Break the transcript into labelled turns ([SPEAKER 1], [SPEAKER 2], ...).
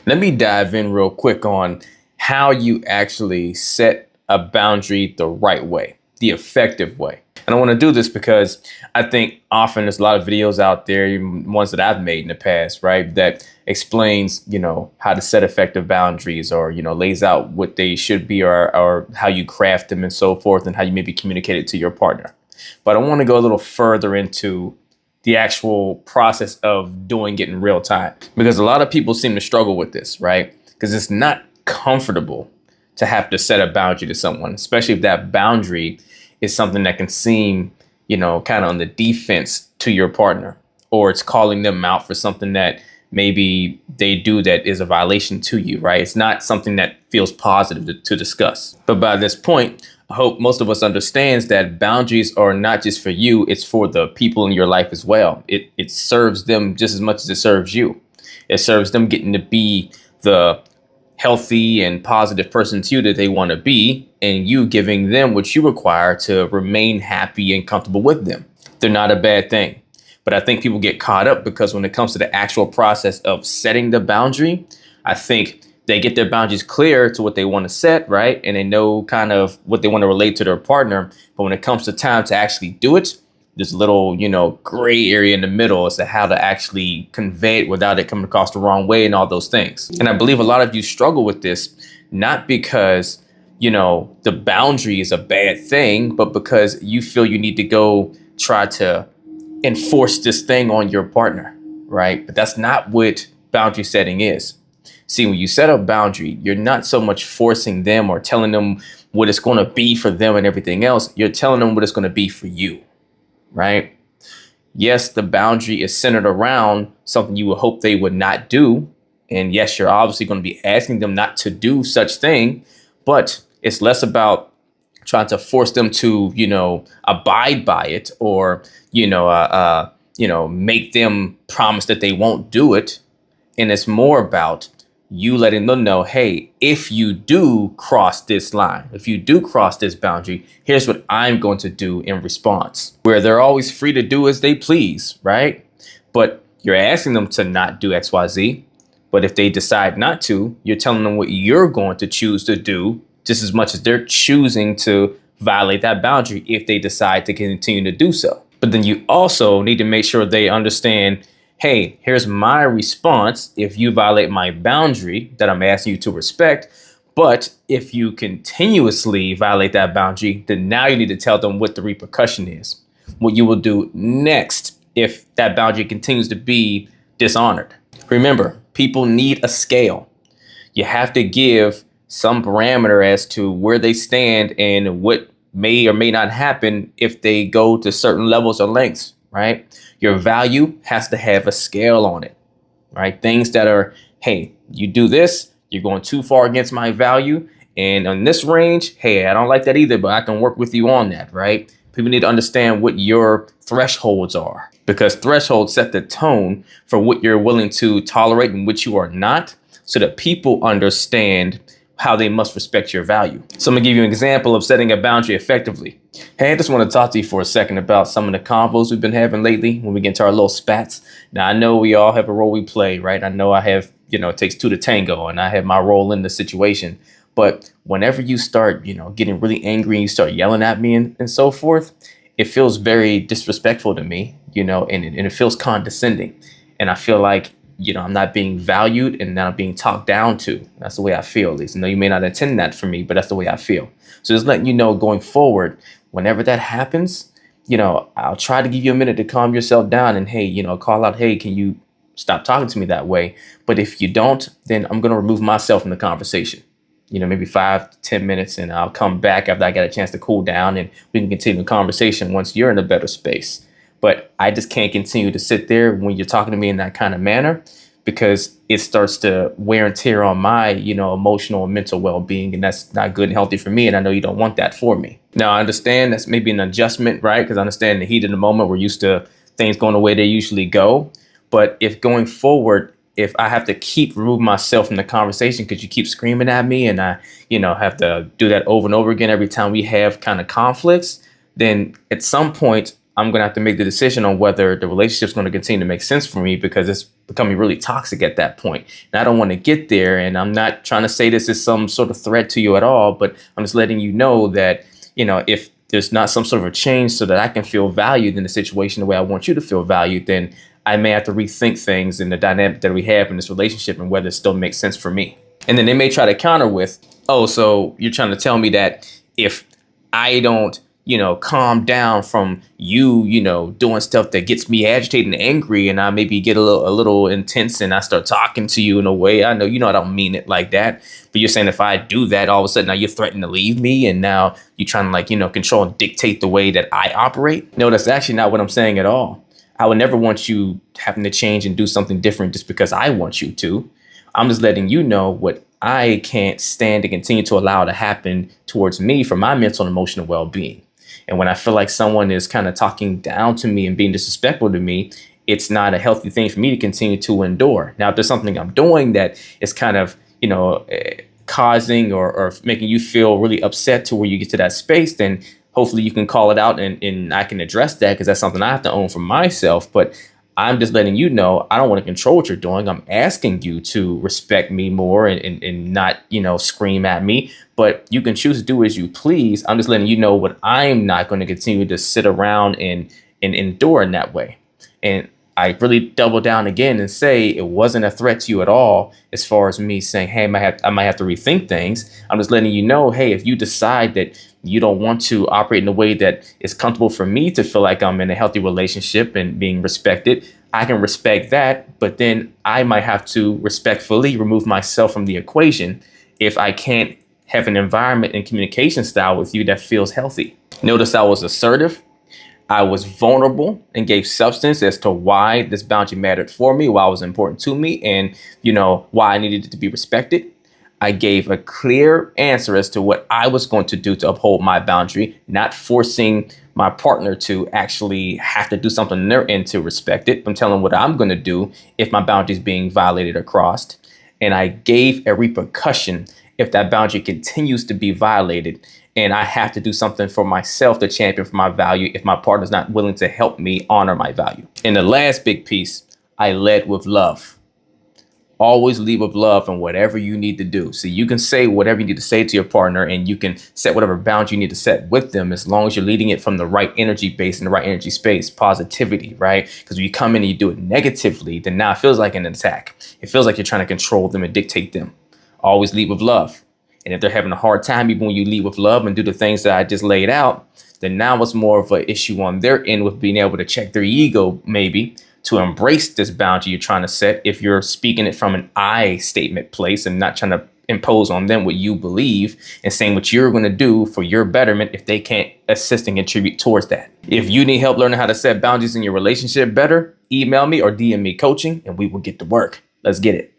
[SPEAKER 1] Let me dive in real quick on how you actually set a boundary the right way, the effective way. And I want to do this because I think often there's a lot of videos out there, even ones that I've made in the past, right, that explains, how to set effective boundaries or, lays out what they should be or how you craft them and so forth and how you maybe communicate it to your partner. But I want to go a little further into the actual process of doing it in real time. Because a lot of people seem to struggle with this, right? Because it's not comfortable to have to set a boundary to someone, especially if that boundary is something that can seem, kind of on the defense to your partner, or it's calling them out for something that maybe they do that is a violation to you, right? It's not something that feels positive to discuss. But by this point, I hope most of us understands that boundaries are not just for you, it's for the people in your life as well. It serves them just as much as it serves you. It serves them getting to be the healthy and positive person to you that they want to be, and you giving them what you require to remain happy and comfortable with them. They're not a bad thing. But I think people get caught up because when it comes to the actual process of setting the boundary, I think they get their boundaries clear to what they want to set, right? And they know kind of what they want to relate to their partner. But when it comes to time to actually do it, there's a little, gray area in the middle as to how to actually convey it without it coming across the wrong way and all those things. And I believe a lot of you struggle with this, not because, the boundary is a bad thing, but because you feel you need to go try to enforce this thing on your partner, right? But that's not what boundary setting is. See, when you set a boundary, you're not so much forcing them or telling them what it's going to be for them and everything else. You're telling them what it's going to be for you, right? Yes, the boundary is centered around something you would hope they would not do. And yes, you're obviously going to be asking them not to do such thing, but it's less about trying to force them to, abide by it or, make them promise that they won't do it. And it's more about you letting them know, hey, if you do cross this line, if you do cross this boundary, here's what I'm going to do in response. Where they're always free to do as they please, right? But you're asking them to not do X, Y, Z. But if they decide not to, you're telling them what you're going to choose to do just as much as they're choosing to violate that boundary if they decide to continue to do so. But then you also need to make sure they understand, hey, here's my response if you violate my boundary that I'm asking you to respect. But if you continuously violate that boundary, then now you need to tell them what the repercussion is, what you will do next if that boundary continues to be dishonored. Remember, people need a scale. You have to give some parameter as to where they stand and what may or may not happen if they go to certain levels or lengths, right? Your value has to have a scale on it, right? Things that are, hey, you do this, you're going too far against my value. And on this range, hey, I don't like that either, but I can work with you on that, right? People need to understand what your thresholds are, because thresholds set the tone for what you're willing to tolerate and what you are not, so that people understand how they must respect your value. So I'm gonna give you an example of setting a boundary effectively. Hey, I just want to talk to you for a second about some of the convos we've been having lately when we get into our little spats. Now, I know we all have a role we play, right? I know I have, it takes two to tango, and I have my role in the situation. But whenever you start, getting really angry and you start yelling at me and so forth, it feels very disrespectful to me, and it feels condescending. And I feel like, I'm not being valued and not being talked down to. That's the way I feel, at least. You may not intend that for me, but that's the way I feel. So just letting you know going forward, whenever that happens, I'll try to give you a minute to calm yourself down and, hey, call out, hey, can you stop talking to me that way? But if you don't, then I'm going to remove myself from the conversation. Maybe 5 to 10 minutes, and I'll come back after I get a chance to cool down, and we can continue the conversation once you're in a better space. But I just can't continue to sit there when you're talking to me in that kind of manner, because it starts to wear and tear on my, emotional and mental well-being. And that's not good and healthy for me. And I know you don't want that for me. Now, I understand that's maybe an adjustment, right? Because I understand the heat of the moment, we're used to things going the way they usually go. But if going forward, if I have to keep removing myself from the conversation because you keep screaming at me, and I, have to do that over and over again every time we have kind of conflicts, then at some point I'm going to have to make the decision on whether the relationship's going to continue to make sense for me, because it's becoming really toxic at that point. And I don't want to get there. And I'm not trying to say this is some sort of threat to you at all, but I'm just letting you know that, if there's not some sort of a change so that I can feel valued in the situation the way I want you to feel valued, then I may have to rethink things in the dynamic that we have in this relationship and whether it still makes sense for me. And then they may try to counter with, oh, so you're trying to tell me that if I don't, calm down from you, doing stuff that gets me agitated and angry, and I maybe get a little intense and I start talking to you in a way, I know, I don't mean it like that. But you're saying if I do that, all of a sudden now you're threatening to leave me, and now you're trying to control and dictate the way that I operate. No, that's actually not what I'm saying at all. I would never want you having to change and do something different just because I want you to. I'm just letting you know what I can't stand to continue to allow to happen towards me for my mental and emotional well-being. And when I feel like someone is kind of talking down to me and being disrespectful to me, it's not a healthy thing for me to continue to endure. Now, if there's something I'm doing that is kind of, causing or making you feel really upset to where you get to that space, then hopefully you can call it out and I can address that, because that's something I have to own for myself. But I'm just letting you know I don't want to control what you're doing. I'm asking you to respect me more and not, scream at me. But you can choose to do as you please. I'm just letting you know what I'm not going to continue to sit around and endure in that way. And I really double down again and say it wasn't a threat to you at all, as far as me saying, hey, I might have to rethink things. I'm just letting you know, hey, if you decide that you don't want to operate in a way that is comfortable for me to feel like I'm in a healthy relationship and being respected, I can respect that. But then I might have to respectfully remove myself from the equation if I can't have an environment and communication style with you that feels healthy. Notice I was assertive. I was vulnerable and gave substance as to why this boundary mattered for me, why it was important to me, and, why I needed it to be respected. I gave a clear answer as to what I was going to do to uphold my boundary, not forcing my partner to actually have to do something on their end to respect it. I'm telling what I'm going to do if my boundary is being violated or crossed. And I gave a repercussion if that boundary continues to be violated, and I have to do something for myself to champion for my value if my partner's not willing to help me honor my value. And the last big piece, I led with love. Always lead with love and whatever you need to do. So you can say whatever you need to say to your partner, and you can set whatever boundary you need to set with them, as long as you're leading it from the right energy base and the right energy space, positivity, right? Because when you come in and you do it negatively, then now it feels like an attack. It feels like you're trying to control them and dictate them. Always lead with love. And if they're having a hard time, even when you lead with love and do the things that I just laid out, then now it's more of an issue on their end with being able to check their ego, maybe, to embrace this boundary you're trying to set, if you're speaking it from an I statement place and not trying to impose on them what you believe and saying what you're going to do for your betterment if they can't assist and contribute towards that. If you need help learning how to set boundaries in your relationship better, email me or DM me coaching and we will get to work. Let's get it.